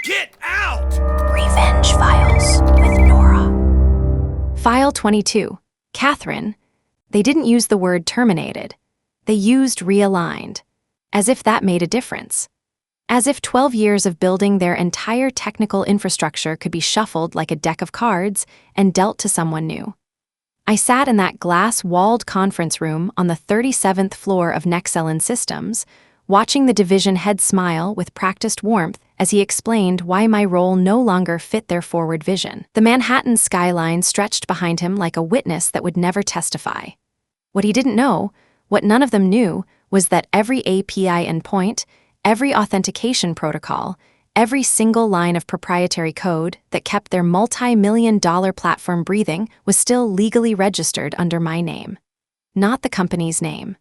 Get out! Revenge Files with Nora. File 22. Katherine. They didn't use the word terminated. They used realigned. As if that made a difference. As if 12 years of building their entire technical infrastructure could be shuffled like a deck of cards and dealt to someone new. I sat in that glass-walled conference room on the 37th floor of Nexelon Systems, watching the division head smile with practiced warmth as he explained why my role no longer fit their forward vision. The Manhattan skyline stretched behind him like a witness that would never testify. What he didn't know, what none of them knew, was that every API endpoint, every authentication protocol, every single line of proprietary code that kept their multi-million-dollar platform breathing was still legally registered under my name. Not the company's name.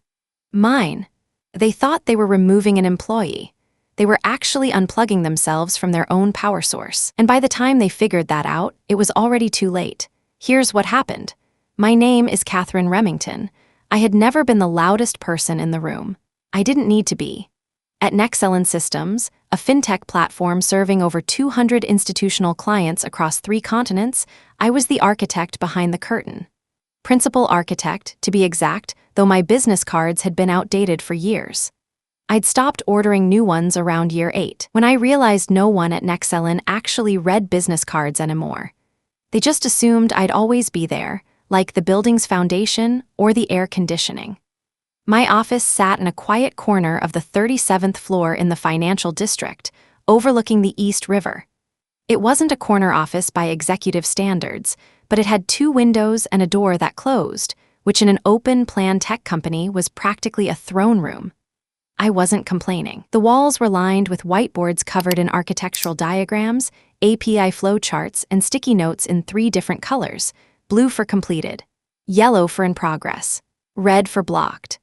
Mine. They thought they were removing an employee. They were actually unplugging themselves from their own power source. And by the time they figured that out, it was already too late. Here's what happened. My name is Katherine Remington. I had never been the loudest person in the room. I didn't need to be. At Nexelon Systems, a fintech platform serving over 200 institutional clients across 3 continents, I was the architect behind the curtain. Principal Architect, to be exact, though my business cards had been outdated for years. I'd stopped ordering new ones around year 8, when I realized no one at Nexelon actually read business cards anymore. They just assumed I'd always be there, like the building's foundation or the air conditioning. My office sat in a quiet corner of the 37th floor in the financial district, overlooking the East River. It wasn't a corner office by executive standards, but it had 2 windows and a door that closed, which in an open-plan tech company was practically a throne room. I wasn't complaining. The walls were lined with whiteboards covered in architectural diagrams, API flowcharts, and sticky notes in 3 different colors: blue for completed, yellow for in progress, red for blocked.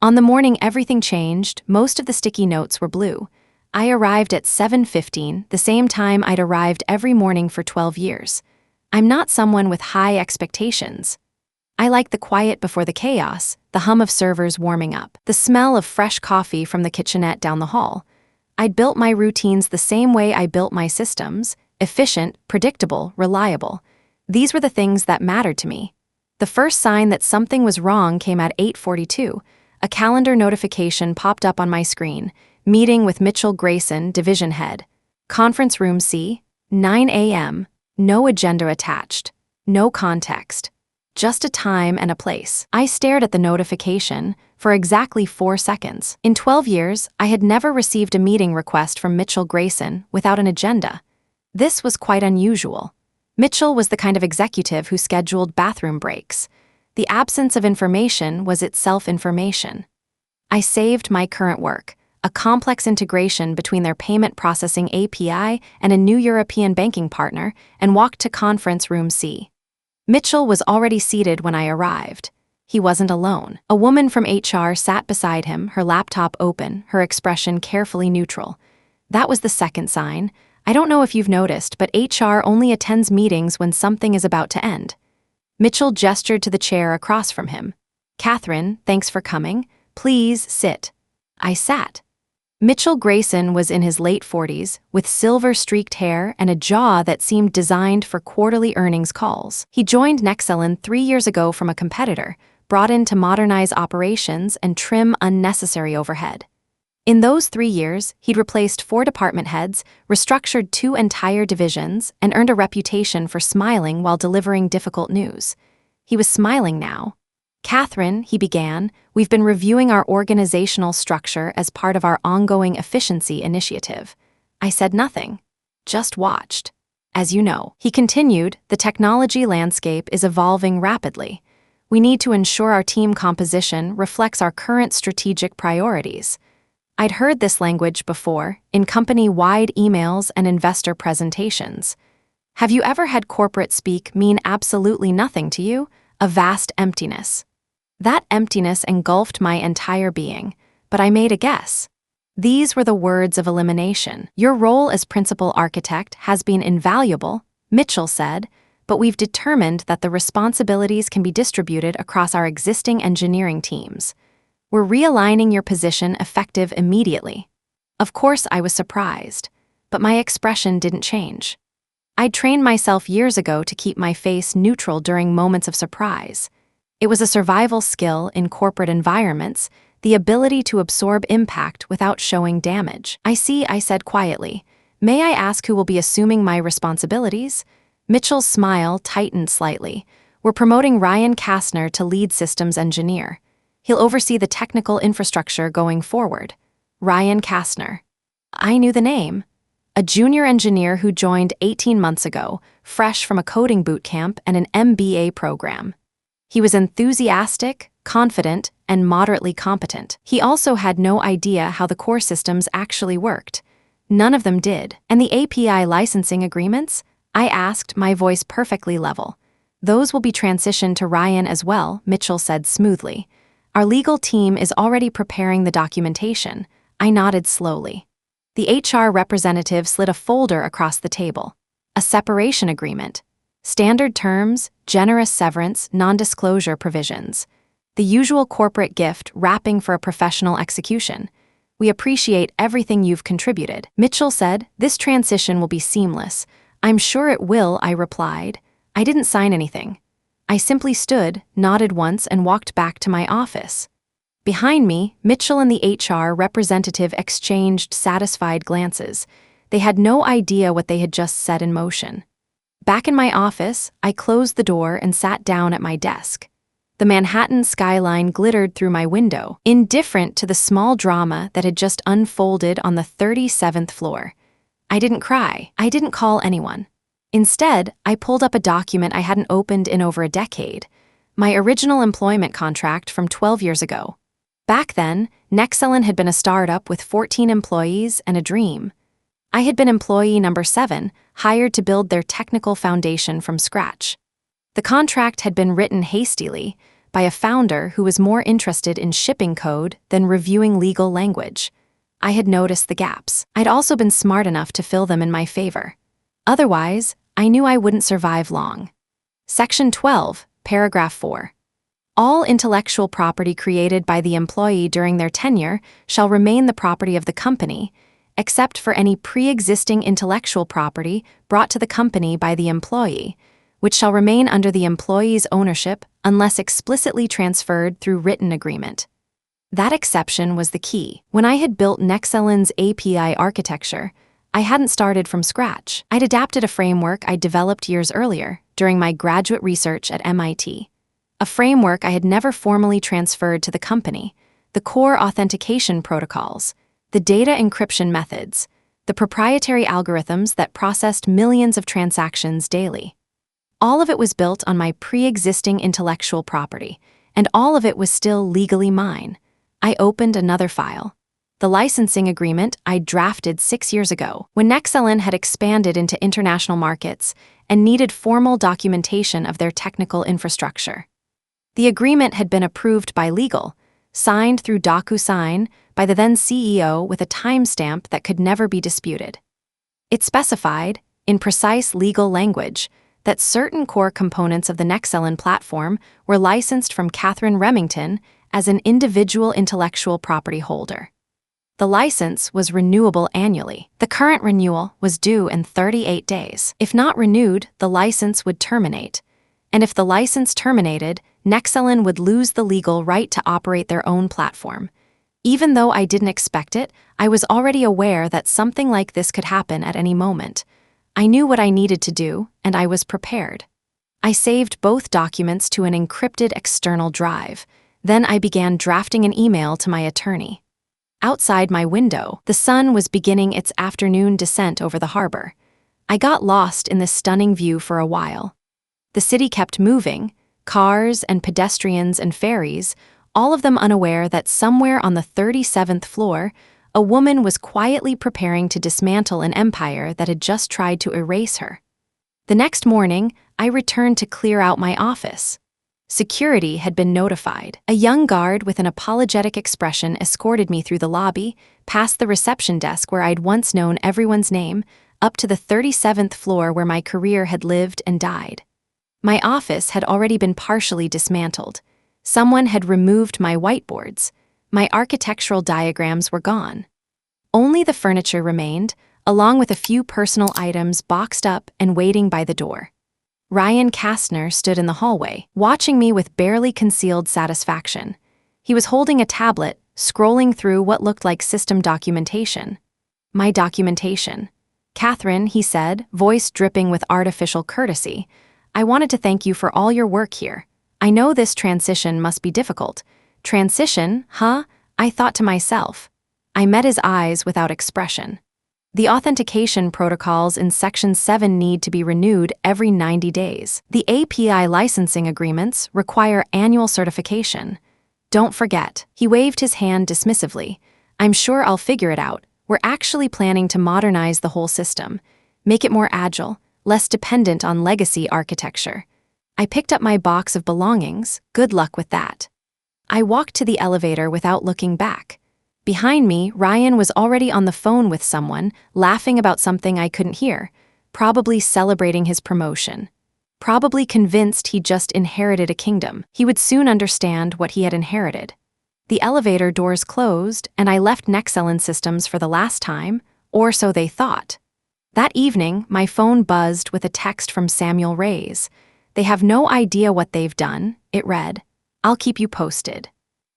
On the morning everything changed, most of the sticky notes were blue. I arrived at 7:15, the same time I'd arrived every morning for 12 years. I'm not someone with high expectations. I like the quiet before the chaos, the hum of servers warming up, the smell of fresh coffee from the kitchenette down the hall. I'd built my routines the same way I built my systems: efficient, predictable, reliable. These were the things that mattered to me. The first sign that something was wrong came at 8:42. A calendar notification popped up on my screen. Meeting with Mitchell Grayson, division head. Conference room C, 9 a.m., no agenda attached, no context. Just a time and a place. I stared at the notification for exactly 4 seconds. In 12 years, I had never received a meeting request from Mitchell Grayson without an agenda. This was quite unusual. Mitchell was the kind of executive who scheduled bathroom breaks. The absence of information was itself information. I saved my current work, a complex integration between their payment processing API and a new European banking partner, and walked to conference room C. Mitchell was already seated when I arrived. He wasn't alone. A woman from HR sat beside him, her laptop open, her expression carefully neutral. That was the second sign. I don't know if you've noticed, but HR only attends meetings when something is about to end. Mitchell gestured to the chair across from him. "Katherine, thanks for coming. Please sit." I sat. Mitchell Grayson was in his late 40s, with silver-streaked hair and a jaw that seemed designed for quarterly earnings calls. He joined Nexelon 3 years ago from a competitor, brought in to modernize operations and trim unnecessary overhead. In those 3 years, he'd replaced 4 department heads, restructured 2 entire divisions, and earned a reputation for smiling while delivering difficult news. He was smiling now. "Katherine," he began, "we've been reviewing our organizational structure as part of our ongoing efficiency initiative." I said nothing, just watched. "As you know," he continued, "the technology landscape is evolving rapidly. We need to ensure our team composition reflects our current strategic priorities." I'd heard this language before, in company-wide emails and investor presentations. Have you ever had corporate speak mean absolutely nothing to you? A vast emptiness. That emptiness engulfed my entire being, but I made a guess. These were the words of elimination. "Your role as principal architect has been invaluable," Mitchell said, "but we've determined that the responsibilities can be distributed across our existing engineering teams. We're realigning your position effective immediately." Of course I was surprised. but my expression didn't change. I'd trained myself years ago to keep my face neutral during moments of surprise. It was a survival skill in corporate environments, the ability to absorb impact without showing damage. "I see," I said quietly. "May I ask who will be assuming my responsibilities?" Mitchell's smile tightened slightly. "We're promoting Ryan Kastner to lead systems engineer. He'll oversee the technical infrastructure going forward." Ryan Kastner. I knew the name. A junior engineer who joined 18 months ago, fresh from a coding boot camp and an MBA program. He was enthusiastic, confident, and moderately competent. He also had no idea how the core systems actually worked. None of them did. "And the API licensing agreements?" I asked, my voice perfectly level. "Those will be transitioned to Ryan as well," Mitchell said smoothly. "Our legal team is already preparing the documentation." I nodded slowly. The HR representative slid a folder across the table. A separation agreement. Standard terms, generous severance, non-disclosure provisions. The usual corporate gift wrapping for a professional execution. "We appreciate everything you've contributed," Mitchell said. "This transition will be seamless." "I'm sure it will," I replied. I didn't sign anything. I simply stood, nodded once, and walked back to my office. Behind me, Mitchell and the HR representative exchanged satisfied glances. They had no idea what they had just set in motion. Back in my office, I closed the door and sat down at my desk. The Manhattan skyline glittered through my window, indifferent to the small drama that had just unfolded on the 37th floor. I didn't cry. I didn't call anyone. Instead, I pulled up a document I hadn't opened in over a decade, my original employment contract from 12 years ago. Back then, Nexelon had been a startup with 14 employees and a dream. I had been employee number 7, hired to build their technical foundation from scratch. The contract had been written hastily by a founder who was more interested in shipping code than reviewing legal language. I had noticed the gaps. I'd also been smart enough to fill them in my favor. Otherwise, I knew I wouldn't survive long. Section 12, Paragraph 4. All intellectual property created by the employee during their tenure shall remain the property of the company, except for any pre-existing intellectual property brought to the company by the employee, which shall remain under the employee's ownership unless explicitly transferred through written agreement. That exception was the key. When I had built Nexelon's API architecture, I hadn't started from scratch. I'd adapted a framework I'd developed years earlier during my graduate research at MIT. A framework I had never formally transferred to the company, the core authentication protocols, the data encryption methods, the proprietary algorithms that processed millions of transactions daily. All of it was built on my pre-existing intellectual property, and all of it was still legally mine. I opened another file. The licensing agreement I'd drafted 6 years ago, when Nexelon had expanded into international markets and needed formal documentation of their technical infrastructure. The agreement had been approved by legal, signed through DocuSign by the then CEO with a timestamp that could never be disputed. It specified, in precise legal language, that certain core components of the Nexelon platform were licensed from Katherine Remington as an individual intellectual property holder. The license was renewable annually. The current renewal was due in 38 days. If not renewed, the license would terminate. And if the license terminated, Nexelon would lose the legal right to operate their own platform. Even though I didn't expect it, I was already aware that something like this could happen at any moment. I knew what I needed to do, and I was prepared. I saved both documents to an encrypted external drive. Then I began drafting an email to my attorney. Outside my window, the sun was beginning its afternoon descent over the harbor. I got lost in this stunning view for a while. The city kept moving, cars and pedestrians and ferries, all of them unaware that somewhere on the 37th floor, a woman was quietly preparing to dismantle an empire that had just tried to erase her. The next morning, I returned to clear out my office. Security had been notified. A young guard with an apologetic expression escorted me through the lobby, past the reception desk where I'd once known everyone's name, up to the 37th floor where my career had lived and died. My office had already been partially dismantled. Someone had removed my whiteboards. My architectural diagrams were gone. Only the furniture remained, along with a few personal items boxed up and waiting by the door. Ryan Kastner stood in the hallway, watching me with barely concealed satisfaction. He was holding a tablet, scrolling through what looked like system documentation. My documentation. "Katherine," he said, voice dripping with artificial courtesy, "I wanted to thank you for all your work here. I know this transition must be difficult." "Transition, huh?" I thought to myself. I met his eyes without expression. "The authentication protocols in Section 7 need to be renewed every 90 days. The API licensing agreements require annual certification. Don't forget." He waved his hand dismissively. "I'm sure I'll figure it out. We're actually planning to modernize the whole system, make it more agile, less dependent on legacy architecture." I picked up my box of belongings. Good luck with that. I walked to the elevator without looking back. Behind me, Ryan was already on the phone with someone, laughing about something I couldn't hear, probably celebrating his promotion. Probably convinced he'd just inherited a kingdom. He would soon understand what he had inherited. The elevator doors closed, and I left Nexelon Systems for the last time, or so they thought. That evening, my phone buzzed with a text from Samuel Reyes. "They have no idea what they've done," it read. "I'll keep you posted."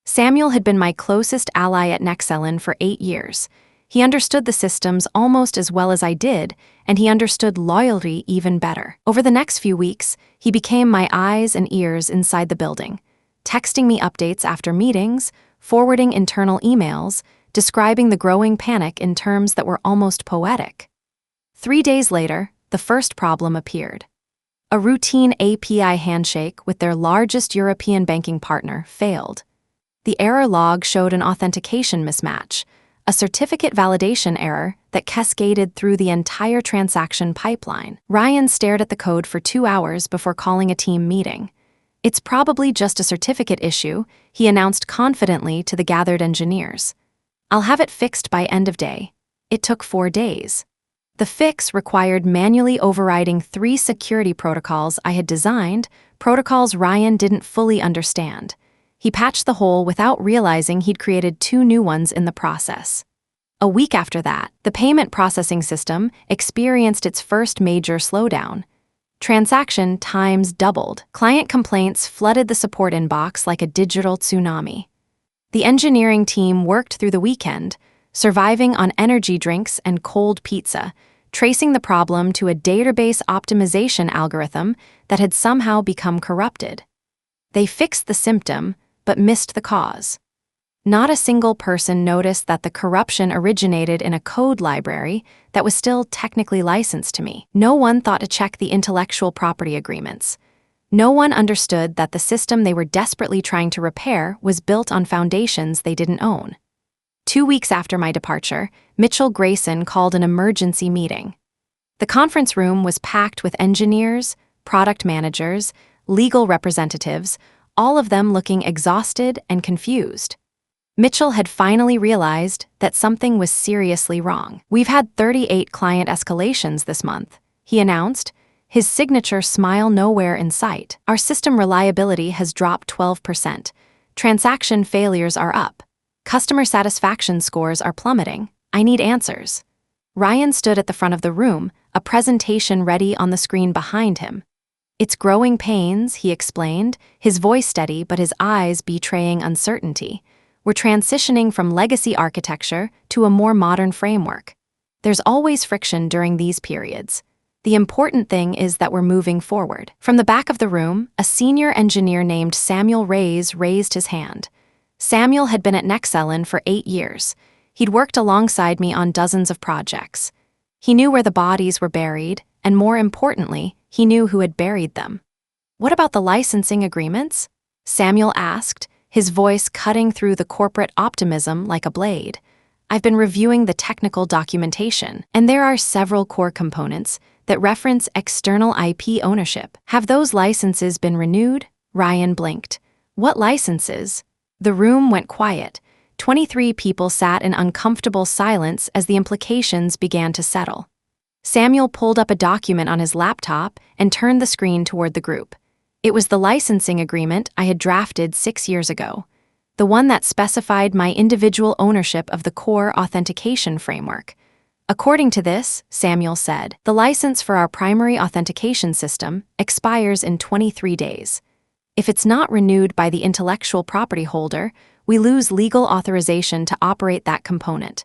Samuel had been my closest ally at Nexelon for 8 years. He understood the systems almost as well as I did, and he understood loyalty even better. Over the next few weeks, he became my eyes and ears inside the building, texting me updates after meetings, forwarding internal emails, describing the growing panic in terms that were almost poetic. 3 days later, the first problem appeared. A routine API handshake with their largest European banking partner failed. The error log showed an authentication mismatch, a certificate validation error that cascaded through the entire transaction pipeline. Ryan stared at the code for 2 hours before calling a team meeting. "It's probably just a certificate issue," he announced confidently to the gathered engineers. "I'll have it fixed by end of day." It took 4 days. The fix required manually overriding 3 security protocols I had designed, protocols Ryan didn't fully understand. He patched the hole without realizing he'd created 2 new ones in the process. A week after that, the payment processing system experienced its first major slowdown. Transaction times doubled. Client complaints flooded the support inbox like a digital tsunami. The engineering team worked through the weekend, surviving on energy drinks and cold pizza, tracing the problem to a database optimization algorithm that had somehow become corrupted. They fixed the symptom, but missed the cause. Not a single person noticed that the corruption originated in a code library that was still technically licensed to me. No one thought to check the intellectual property agreements. No one understood that the system they were desperately trying to repair was built on foundations they didn't own. 2 weeks after my departure, Mitchell Grayson called an emergency meeting. The conference room was packed with engineers, product managers, legal representatives, all of them looking exhausted and confused. Mitchell had finally realized that something was seriously wrong. "We've had 38 client escalations this month," he announced, his signature smile nowhere in sight. "Our system reliability has dropped 12%. Transaction failures are up. Customer satisfaction scores are plummeting. I need answers." Ryan stood at the front of the room, a presentation ready on the screen behind him. "It's growing pains," he explained, his voice steady but his eyes betraying uncertainty. "We're transitioning from legacy architecture to a more modern framework. There's always friction during these periods. The important thing is that we're moving forward." From the back of the room, a senior engineer named Samuel Reyes raised his hand. Samuel had been at Nexelon for 8 years. He'd worked alongside me on dozens of projects. He knew where the bodies were buried, and more importantly, he knew who had buried them. "What about the licensing agreements?" Samuel asked, his voice cutting through the corporate optimism like a blade. "I've been reviewing the technical documentation, and there are several core components that reference external IP ownership. Have those licenses been renewed?" Ryan blinked. "What licenses?" The room went quiet. 23 people sat in uncomfortable silence as the implications began to settle. Samuel pulled up a document on his laptop and turned the screen toward the group. It was the licensing agreement I had drafted 6 years ago, the one that specified my individual ownership of the core authentication framework. According to this, Samuel said, the license for our primary authentication system expires in 23 days. If it's not renewed by the intellectual property holder, we lose legal authorization to operate that component.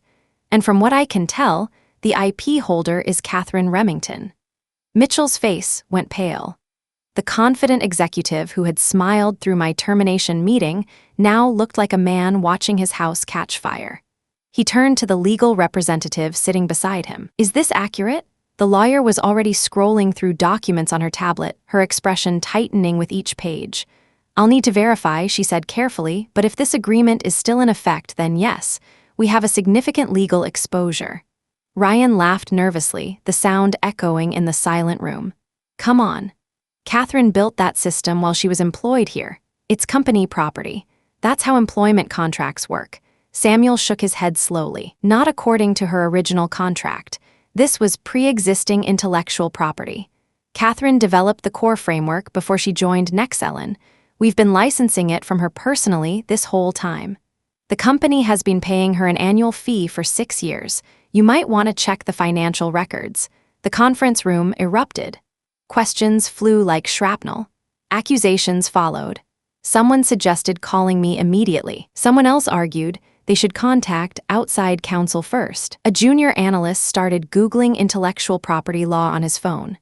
And from what I can tell, the IP holder is Katherine Remington. Mitchell's face went pale. The confident executive who had smiled through my termination meeting now looked like a man watching his house catch fire. He turned to the legal representative sitting beside him. Is this accurate? The lawyer was already scrolling through documents on her tablet, her expression tightening with each page. I'll need to verify, she said carefully, but if this agreement is still in effect, then yes, we have a significant legal exposure. Ryan laughed nervously, the sound echoing in the silent room. Come on. Katherine built that system while she was employed here. It's company property. That's how employment contracts work. Samuel shook his head slowly. Not according to her original contract. This was pre-existing intellectual property. Katherine developed the core framework before she joined Nexelon. We've been licensing it from her personally this whole time. The company has been paying her an annual fee for 6 years. You might want to check the financial records. The conference room erupted. Questions flew like shrapnel. Accusations followed. Someone suggested calling me immediately. Someone else argued they should contact outside counsel first. A junior analyst started Googling intellectual property law on his phone.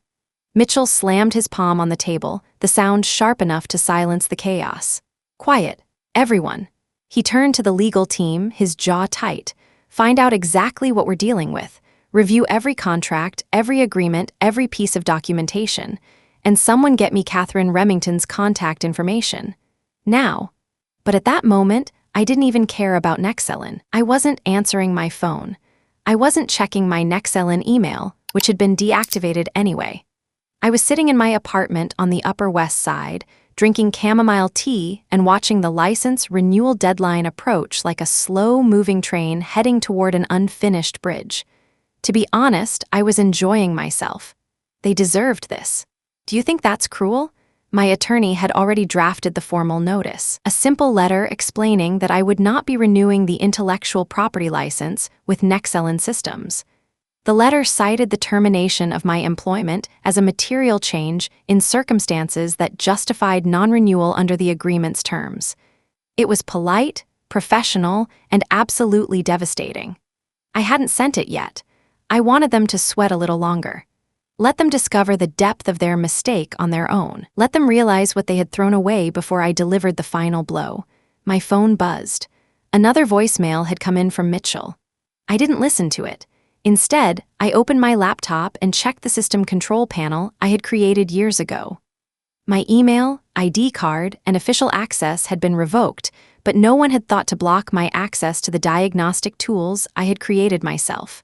Mitchell slammed his palm on the table, the sound sharp enough to silence the chaos. Quiet, everyone. He turned to the legal team, his jaw tight. Find out exactly what we're dealing with. Review every contract, every agreement, every piece of documentation. And someone get me Katherine Remington's contact information. Now. But at that moment, I didn't even care about Nexelon. I wasn't answering my phone. I wasn't checking my Nexelon email, which had been deactivated anyway. I was sitting in my apartment on the Upper West Side, drinking chamomile tea and watching the license renewal deadline approach like a slow-moving train heading toward an unfinished bridge. To be honest, I was enjoying myself. They deserved this. Do you think that's cruel? My attorney had already drafted the formal notice, a simple letter explaining that I would not be renewing the intellectual property license with Nexelon Systems. The letter cited the termination of my employment as a material change in circumstances that justified non-renewal under the agreement's terms. It was polite, professional, and absolutely devastating. I hadn't sent it yet. I wanted them to sweat a little longer. Let them discover the depth of their mistake on their own. Let them realize what they had thrown away before I delivered the final blow. My phone buzzed. Another voicemail had come in from Mitchell. I didn't listen to it. Instead, I opened my laptop and checked the system control panel I had created years ago. My email, ID card, and official access had been revoked, but no one had thought to block my access to the diagnostic tools I had created myself.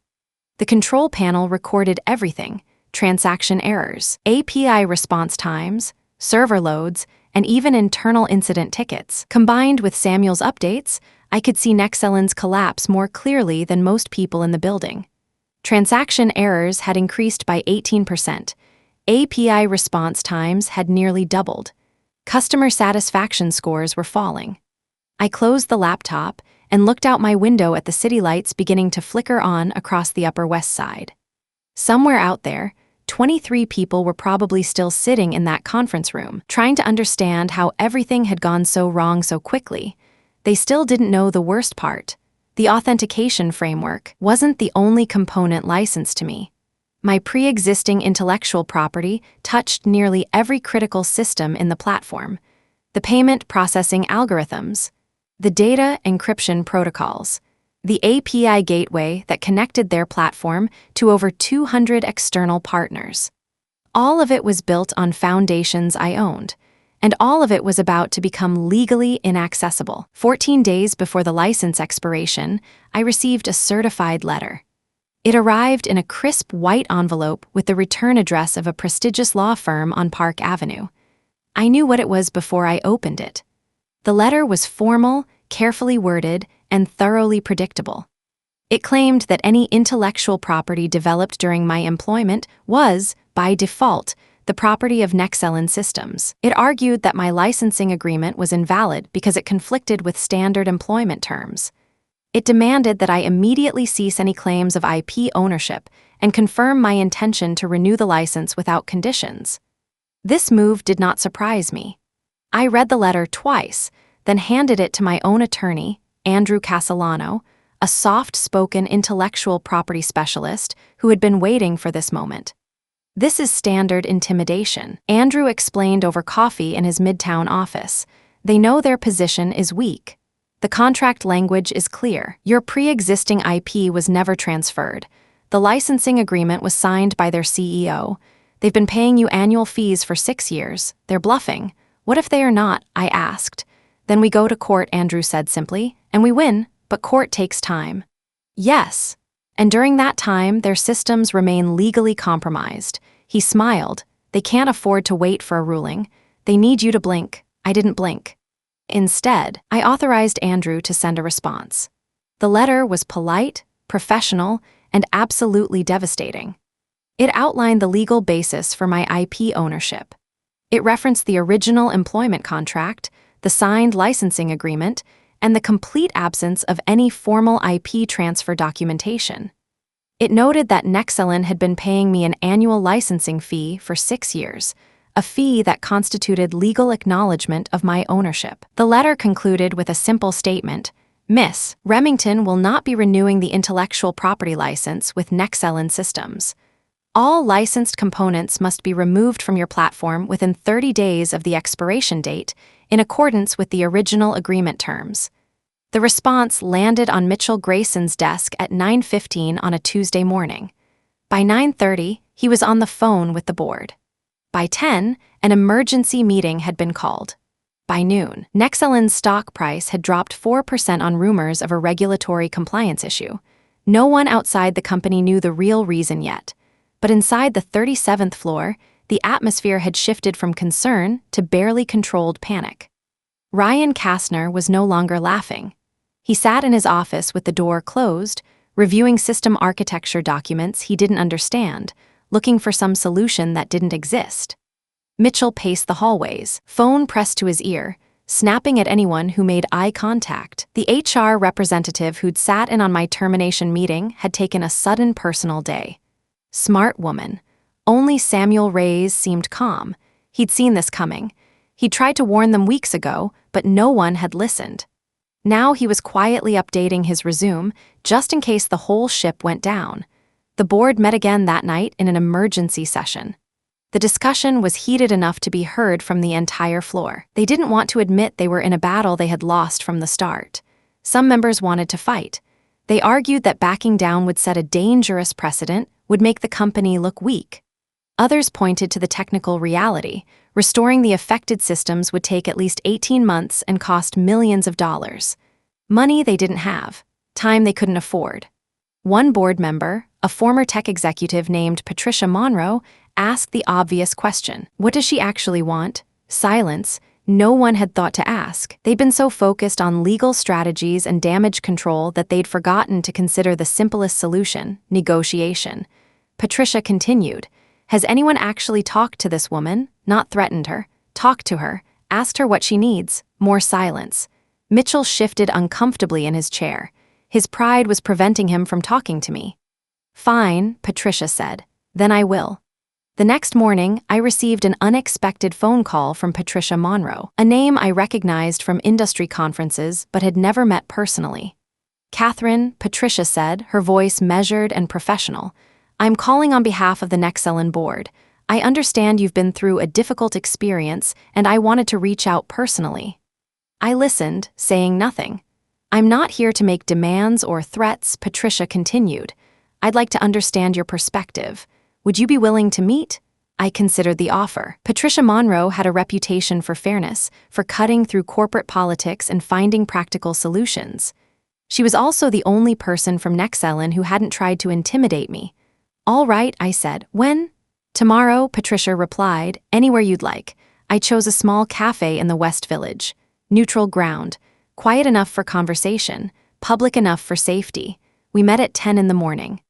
The control panel recorded everything: transaction errors, API response times, server loads, and even internal incident tickets. Combined with Samuel's updates, I could see Nexelon's collapse more clearly than most people in the building. Transaction errors had increased by 18%. API response times had nearly doubled. Customer satisfaction scores were falling. I closed the laptop and looked out my window at the city lights beginning to flicker on across the Upper West Side. Somewhere out there, 23 people were probably still sitting in that conference room, trying to understand how everything had gone so wrong so quickly. They still didn't know the worst part. The authentication framework wasn't the only component licensed to me. My pre-existing intellectual property touched nearly every critical system in the platform: the payment processing algorithms, the data encryption protocols, the API gateway that connected their platform to over 200 external partners. All of it was built on foundations I owned, and all of it was about to become legally inaccessible. 14 days before the license expiration, I received a certified letter. It arrived in a crisp white envelope with the return address of a prestigious law firm on Park Avenue. I knew what it was before I opened it. The letter was formal, carefully worded, and thoroughly predictable. It claimed that any intellectual property developed during my employment was, by default, the property of Nexelon Systems. It argued that my licensing agreement was invalid because it conflicted with standard employment terms. It demanded that I immediately cease any claims of IP ownership and confirm my intention to renew the license without conditions. This move did not surprise me. I read the letter twice, then handed it to my own attorney, Andrew Castellano, a soft-spoken intellectual property specialist who had been waiting for this moment. "This is standard intimidation," Andrew explained over coffee in his Midtown office. "They know their position is weak. The contract language is clear. Your pre-existing IP was never transferred. The licensing agreement was signed by their CEO. They've been paying you annual fees for 6 years. They're bluffing. What if they are not?" I asked. "Then we go to court," Andrew said simply, "and we win, but court takes time." "Yes. And during that time, their systems remain legally compromised." He smiled. "They can't afford to wait for a ruling. They need you to blink." I didn't blink. Instead, I authorized Andrew to send a response. The letter was polite, professional, and absolutely devastating. It outlined the legal basis for my IP ownership. It referenced the original employment contract, the signed licensing agreement, and the complete absence of any formal IP transfer documentation. It noted that Nexelon had been paying me an annual licensing fee for 6 years, a fee that constituted legal acknowledgement of my ownership. The letter concluded with a simple statement: "Miss Remington will not be renewing the intellectual property license with Nexelon Systems. All licensed components must be removed from your platform within 30 days of the expiration date, in accordance with the original agreement terms." The response landed on Mitchell Grayson's desk at 9:15 on a Tuesday morning. By 9:30, he was on the phone with the board. By 10, an emergency meeting had been called. By noon, Nexelon's stock price had dropped 4% on rumors of a regulatory compliance issue. No one outside the company knew the real reason yet, but inside the 37th floor, the atmosphere had shifted from concern to barely controlled panic. Ryan Kastner was no longer laughing. He sat in his office with the door closed, reviewing system architecture documents he didn't understand, looking for some solution that didn't exist. Mitchell paced the hallways, phone pressed to his ear, snapping at anyone who made eye contact. The HR representative who'd sat in on my termination meeting had taken a sudden personal day. Smart woman. Only Samuel Reyes seemed calm. He'd seen this coming. He'd tried to warn them weeks ago, but no one had listened. Now he was quietly updating his resume, just in case the whole ship went down. The board met again that night in an emergency session. The discussion was heated enough to be heard from the entire floor. They didn't want to admit they were in a battle they had lost from the start. Some members wanted to fight. They argued that backing down would set a dangerous precedent, would make the company look weak. Others pointed to the technical reality. Restoring the affected systems would take at least 18 months and cost millions of dollars. Money they didn't have, time they couldn't afford. One board member, a former tech executive named Patricia Monroe, asked the obvious question: what does she actually want? Silence. No one had thought to ask. They'd been so focused on legal strategies and damage control that they'd forgotten to consider the simplest solution: negotiation. Patricia continued: "Has anyone actually talked to this woman? Not threatened her. Talked to her. Asked her what she needs." More silence. Mitchell shifted uncomfortably in his chair. His pride was preventing him from talking to me. "Fine," Patricia said. "Then I will." The next morning, I received an unexpected phone call from Patricia Monroe, a name I recognized from industry conferences but had never met personally. "Katherine," Patricia said, her voice measured and professional, "I'm calling on behalf of the Nexelon board. I understand you've been through a difficult experience, and I wanted to reach out personally." I listened, saying nothing. "I'm not here to make demands or threats," Patricia continued. "I'd like to understand your perspective. Would you be willing to meet?" I considered the offer. Patricia Monroe had a reputation for fairness, for cutting through corporate politics and finding practical solutions. She was also the only person from Nexelon who hadn't tried to intimidate me. "All right," I said. "When?" "Tomorrow," Patricia replied. "Anywhere you'd like." I chose a small cafe in the West Village. Neutral ground. Quiet enough for conversation, public enough for safety. We met at 10 in the morning.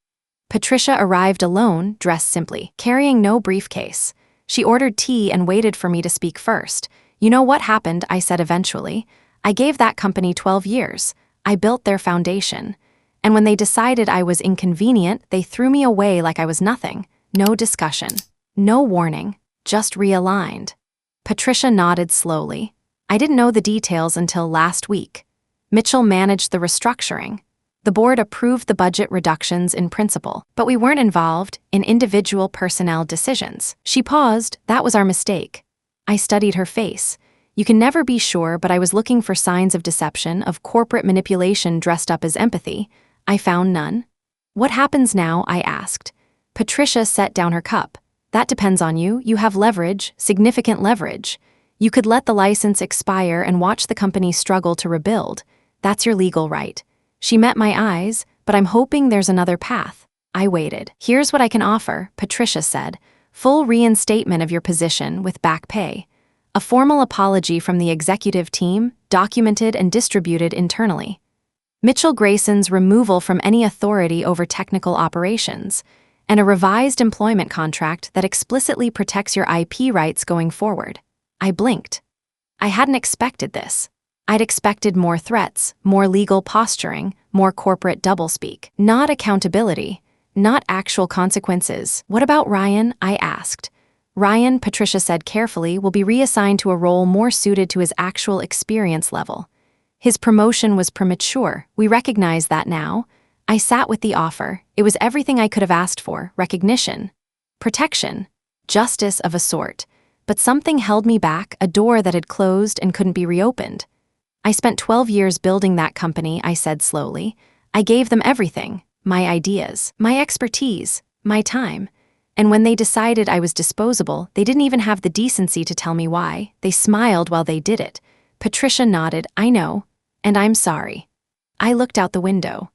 Patricia arrived alone, dressed simply, carrying no briefcase. She ordered tea and waited for me to speak first. "You know what happened," I said eventually. "I gave that company 12 years. I built their foundation. And when they decided I was inconvenient, they threw me away like I was nothing. No discussion. No warning. Just realigned. Patricia nodded slowly. I didn't know the details until last week. Mitchell managed the restructuring. The board approved the budget reductions in principle, but we weren't involved in individual personnel decisions. She paused. That was our mistake. I studied her face. You can never be sure, but I was looking for signs of deception, of corporate manipulation dressed up as empathy. I found none. What happens now? I asked. Patricia set down her cup. That depends on you. You have leverage, significant leverage. You could let the license expire and watch the company struggle to rebuild. That's your legal right. She met my eyes, but I'm hoping there's another path. I waited. Here's what I can offer, Patricia said. Full reinstatement of your position with back pay. A formal apology from the executive team, documented and distributed internally. Mitchell Grayson's removal from any authority over technical operations, and a revised employment contract that explicitly protects your IP rights going forward. I blinked. I hadn't expected this. I'd expected more threats, more legal posturing, more corporate doublespeak. Not accountability, not actual consequences. What about Ryan? I asked. Ryan, Patricia said carefully, will be reassigned to a role more suited to his actual experience level. His promotion was premature. We recognize that now. I sat with the offer. It was everything I could have asked for: recognition, protection, justice of a sort. But something held me back, a door that had closed and couldn't be reopened. I spent 12 years building that company, I said slowly. I gave them everything: my ideas, my expertise, my time. And when they decided I was disposable, they didn't even have the decency to tell me why. They smiled while they did it. Patricia nodded. I know. And I'm sorry. I looked out the window.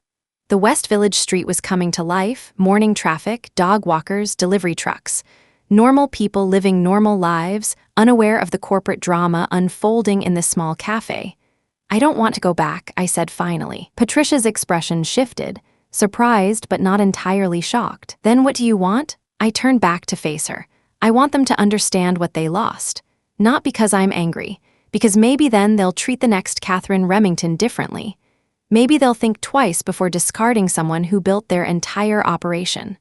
The West Village street was coming to life, morning traffic, dog walkers, delivery trucks. Normal people living normal lives, unaware of the corporate drama unfolding in this small cafe. I don't want to go back, I said finally. Patricia's expression shifted, surprised but not entirely shocked. Then what do you want? I turned back to face her. I want them to understand what they lost. Not because I'm angry, because maybe then they'll treat the next Katherine Remington differently. Maybe they'll think twice before discarding someone who built their entire operation.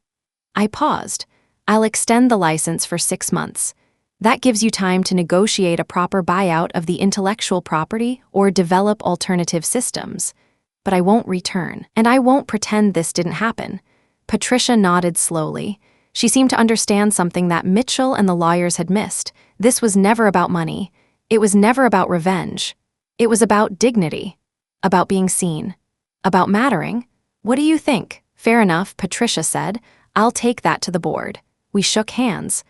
I paused. I'll extend the license for 6 months. That gives you time to negotiate a proper buyout of the intellectual property or develop alternative systems. But I won't return, and I won't pretend this didn't happen. Patricia nodded slowly. She seemed to understand something that Mitchell and the lawyers had missed. This was never about money. It was never about revenge. It was about dignity. About being seen. About mattering. What do you think? Fair enough, Patricia said. I'll take that to the board. We shook hands.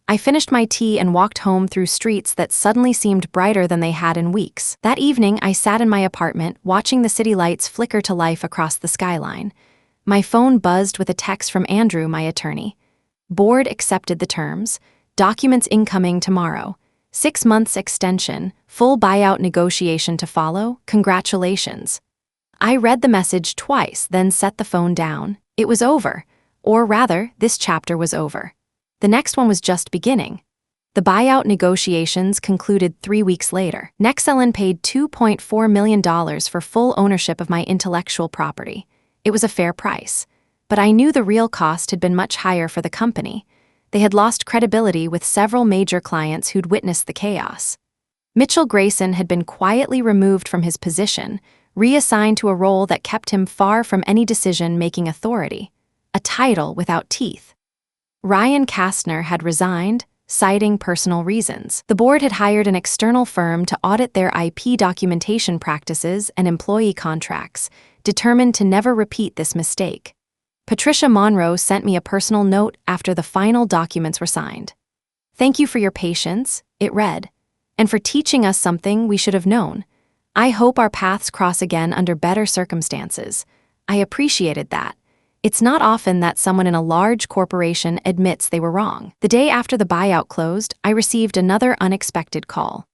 I finished my tea and walked home through streets that suddenly seemed brighter than they had in weeks. That evening, I sat in my apartment, watching the city lights flicker to life across the skyline. My phone buzzed with a text from Andrew, my attorney. Board accepted the terms. Documents incoming tomorrow. 6 months extension, full buyout negotiation to follow. Congratulations. I read the message twice, then set the phone down. It was over. Or rather, this chapter was over. The next one was just beginning. The buyout negotiations concluded 3 weeks later. Nexelon paid $2.4 million for full ownership of my intellectual property. It was a fair price. But I knew the real cost had been much higher for the company. They had lost credibility with several major clients who'd witnessed the chaos. Mitchell Grayson had been quietly removed from his position, reassigned to a role that kept him far from any decision-making authority. A title without teeth. Ryan Kastner had resigned, citing personal reasons. The board had hired an external firm to audit their IP documentation practices and employee contracts, determined to never repeat this mistake. Patricia Monroe sent me a personal note after the final documents were signed. Thank you for your patience, it read, and for teaching us something we should have known. I hope our paths cross again under better circumstances. I appreciated that. It's not often that someone in a large corporation admits they were wrong. The day after the buyout closed, I received another unexpected call.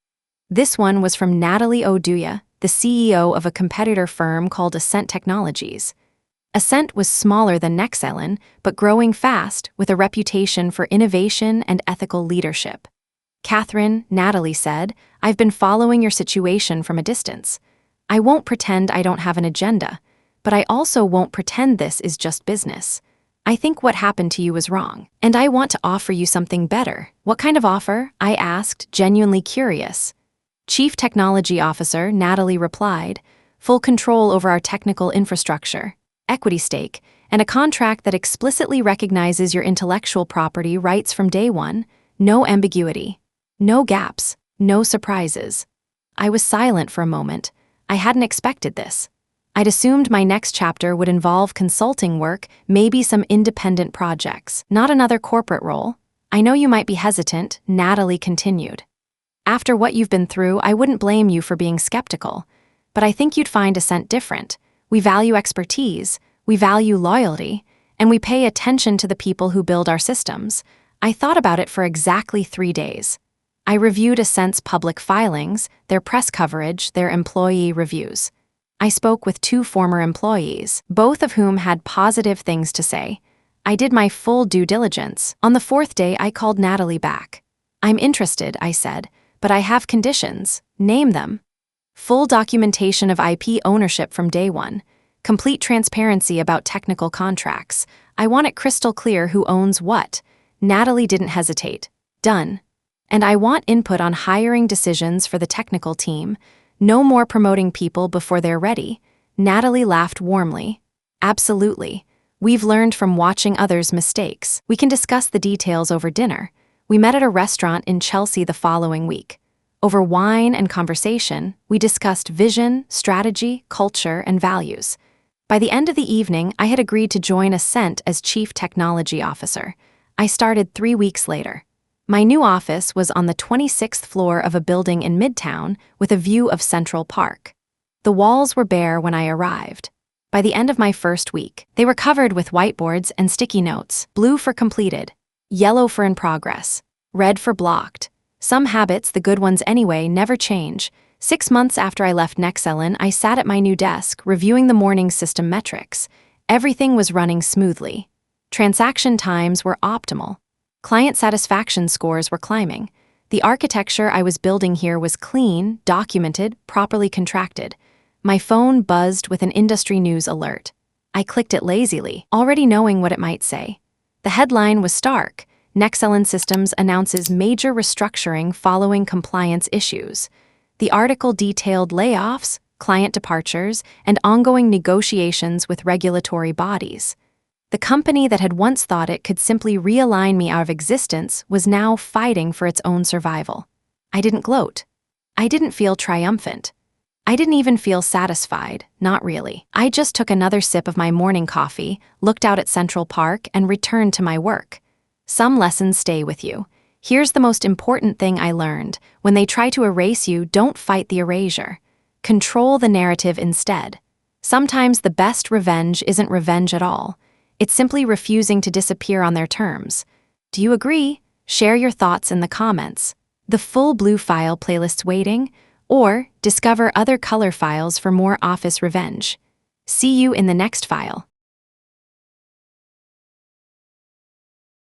This one was from Natalie Oduya, the CEO of a competitor firm called Ascent Technologies. Ascent was smaller than Nexelon, but growing fast with a reputation for innovation and ethical leadership. Katherine, Natalie said, I've been following your situation from a distance. I won't pretend I don't have an agenda, but I also won't pretend this is just business. I think what happened to you was wrong, and I want to offer you something better. What kind of offer? I asked, genuinely curious. Chief Technology Officer Natalie replied, full control over our technical infrastructure, equity stake, and a contract that explicitly recognizes your intellectual property rights from day one. No ambiguity. No gaps. No surprises. I was silent for a moment. I hadn't expected this. I'd assumed my next chapter would involve consulting work, maybe some independent projects, not another corporate role. I know you might be hesitant, Natalie continued. After what you've been through, I wouldn't blame you for being skeptical. But I think you'd find Ascent different. We value expertise, we value loyalty, and we pay attention to the people who build our systems. I thought about it for exactly 3 days. I reviewed Ascent's public filings, their press coverage, their employee reviews. I spoke with 2 former employees, both of whom had positive things to say. I did my full due diligence. On the 4th day, I called Natalie back. I'm interested, I said, but I have conditions. Name them. Full documentation of IP ownership from day one. Complete transparency about technical contracts. I want it crystal clear who owns what. Natalie didn't hesitate. Done. And I want input on hiring decisions for the technical team. No more promoting people before they're ready. Natalie laughed warmly. Absolutely. We've learned from watching others' mistakes. We can discuss the details over dinner. We met at a restaurant in Chelsea the following week. Over wine and conversation, we discussed vision, strategy, culture, and values. By the end of the evening, I had agreed to join Ascent as Chief Technology Officer. I started 3 weeks later. My new office was on the 26th floor of a building in Midtown with a view of Central Park. The walls were bare when I arrived. By the end of my first week, they were covered with whiteboards and sticky notes, blue for completed, yellow for in progress, red for blocked. Some habits, the good ones anyway, never change. 6 months after I left Nexelon, I sat at my new desk, reviewing the morning's system metrics. Everything was running smoothly. Transaction times were optimal. Client satisfaction scores were climbing. The architecture I was building here was clean, documented, properly contracted. My phone buzzed with an industry news alert. I clicked it lazily, already knowing what it might say. The headline was stark. Nexelon Systems announces major restructuring following compliance issues. The article detailed layoffs, client departures, and ongoing negotiations with regulatory bodies. The company that had once thought it could simply realign me out of existence was now fighting for its own survival. I didn't gloat. I didn't feel triumphant. I didn't even feel satisfied, not really. I just took another sip of my morning coffee, looked out at Central Park, and returned to my work. Some lessons stay with you. Here's the most important thing I learned. When they try to erase you, don't fight the erasure. Control the narrative instead. Sometimes the best revenge isn't revenge at all. It's simply refusing to disappear on their terms. Do you agree? Share your thoughts in the comments. The full blue file playlist's waiting, or discover other color files for more office revenge. See you in the next file.